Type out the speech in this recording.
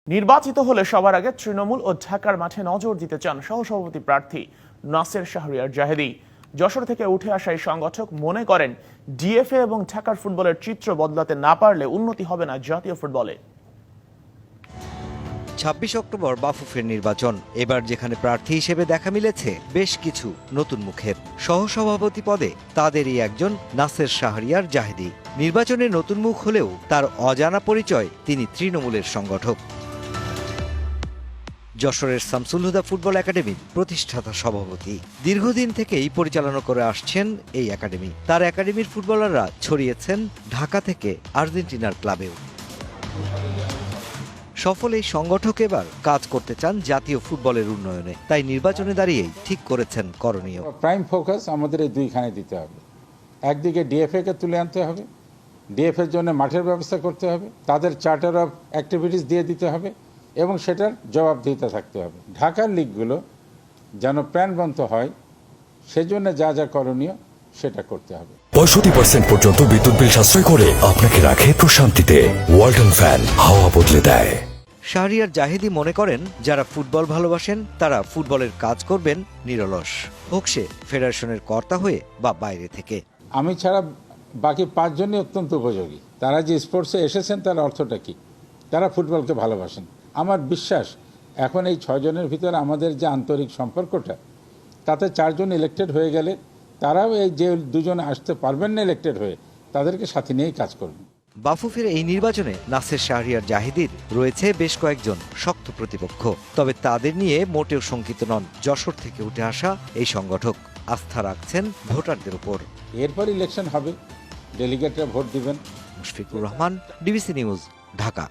নির্বাচিত হলে সবার আগে তৃণমূল ও ঢাকার মাঠে নজর দিতে চান সহসভাপতি প্রার্থী নাসের শাহরিয়ার জাহেদী। যশোর থেকে উঠে আসা এই সংগঠক মনে করেন, ডিএফএ এবং ঢাকার ফুটবলের চিত্র বদলাতে না পারলে উন্নতি হবে না জাতীয় ফুটবলে। ২৬ অক্টোবর বাফুফের নির্বাচন। এবার যেখানে প্রার্থী হিসেবে দেখা মিলেছে বেশ কিছু নতুন মুখের। সহসভাপতি পদে তাদেরই একজন নাসের শাহরিয়ার জাহেদী। নির্বাচনে নতুন মুখ হলেও তার অজানা পরিচয়, তিনি তৃণমূলের সংগঠক। যশোরের শামসুল হুদা ফুটবল একাডেমির প্রতিষ্ঠাতা সভাপতি। দীর্ঘদিন থেকেই পরিচালনা করে আসছেন এই একাডেমি। তার একাডেমির ফুটবলাররা ছড়িয়েছেন ঢাকা থেকে আর্জেন্টিনার ক্লাবেও। সফল এই সংগঠক এবার কাজ করতে চান জাতীয় ফুটবলের উন্নয়নে। তাই নির্বাচনে দাঁড়িয়েই ঠিক করেছেন করণীয়। প্রাইম ফোকাস আমাদের এই দুইখানে দিতে হবে। একদিকে ডিএফএ কে তুলে আনতে হবে, ডিএফএ এর জন্য মাঠের ব্যবস্থা করতে হবে, তাদের চার্টার অফ অ্যাক্টিভিটিস দিয়ে দিতে হবে এবং সেটার জবাবদিহিতা থাকতে হবে। ঢাকার লিগগুলো যেন প্রাণবন্ত হয়, সেজন্য যা যা করণীয় সেটা করতে হবে। 65% পর্যন্ত বিদ্যুৎ বিল সাশ্রয় করে আপনাকে রাখে প্রশান্তিতে। ওয়ালটন ফ্যান হাওয়া বদলে দেয়। শাহরিয়ার জাহেদী মনে করেন, যারা ফুটবল ভালোবাসেন তারা ফুটবলের কাজ করবেন নিরলস, হোক সে ফেডারেশনের কর্তা হয়ে বা বাইরে থেকে। আমি ছাড়া বাকি 5 জনই অত্যন্ত উপযোগী। তারা যে স্পোর্টসে এসেছেন তার অর্থটা কি? তারা ফুটবলকে ভালোবাসেন। আমার বিশ্বাস এখন এই 6 জনের ভিতরে আমাদের যে আন্তরিক সম্পর্কটা, তাতে 4 জন ইলেক্টেড হয়ে গেলে তারাও এই যে 2 জন আসতে পারবেন না ইলেক্টেড হয়ে, তাদেরকে সাথে নিয়েই কাজ করবেন। বাফুফের এই নির্বাচনে নাসের শাহরিয়ার জাহেদীর রয়েছে বেশ কয়েকজন শক্ত প্রতিপক্ষ। তবে তাদের নিয়ে মোটেও শঙ্কিত নন যশোর থেকে উঠে আসা এই সংগঠক। আস্থা রাখছেন ভোটারদের উপর। এরপর ইলেকশন হবে, ডেলিগেটরা ভোট দিবেন। Mushfiqur Rahman, DBC news, Dhaka.